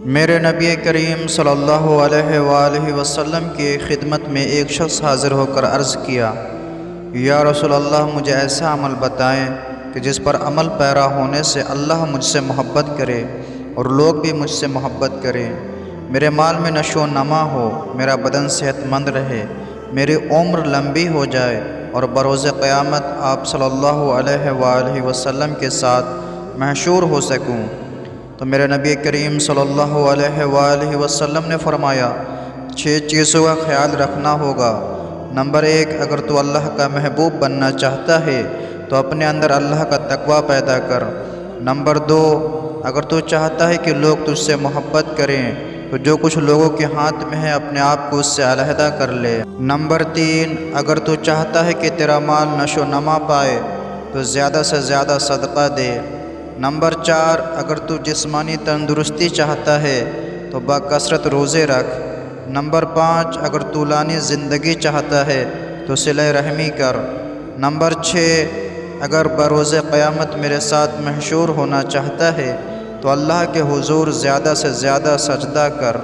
میرے نبی کریم صلی اللہ علیہ وآلہ وسلم کی خدمت میں ایک شخص حاضر ہو کر عرض کیا، یا رسول اللہ، مجھے ایسا عمل بتائیں کہ جس پر عمل پیرا ہونے سے اللہ مجھ سے محبت کرے اور لوگ بھی مجھ سے محبت کریں۔ میرے مال میں نشو و نما ہو، میرا بدن صحت مند رہے، میری عمر لمبی ہو جائے اور بروز قیامت آپ صلی اللہ علیہ وآلہ وسلم کے ساتھ محشور ہو سکوں۔ تو میرے نبی کریم صلی اللہ علیہ وآلہ وسلم نے فرمایا، 6 چیزوں کا خیال رکھنا ہوگا۔ نمبر 1، اگر تو اللہ کا محبوب بننا چاہتا ہے تو اپنے اندر اللہ کا تقوی پیدا کر۔ نمبر 2، اگر تو چاہتا ہے کہ لوگ تجھ سے محبت کریں تو جو کچھ لوگوں کے ہاتھ میں ہے اپنے آپ کو اس سے علیحدہ کر لے۔ نمبر 3، اگر تو چاہتا ہے کہ تیرا مال نشو و نما پائے تو زیادہ سے زیادہ صدقہ دے۔ نمبر 4، اگر تو جسمانی تندرستی چاہتا ہے تو بکثرت روزے رکھ۔ نمبر 5، اگر طولانی زندگی چاہتا ہے تو صلہ رحمی کر۔ نمبر 6، اگر بروز قیامت میرے ساتھ محشور ہونا چاہتا ہے تو اللہ کے حضور زیادہ سے زیادہ سجدہ کر۔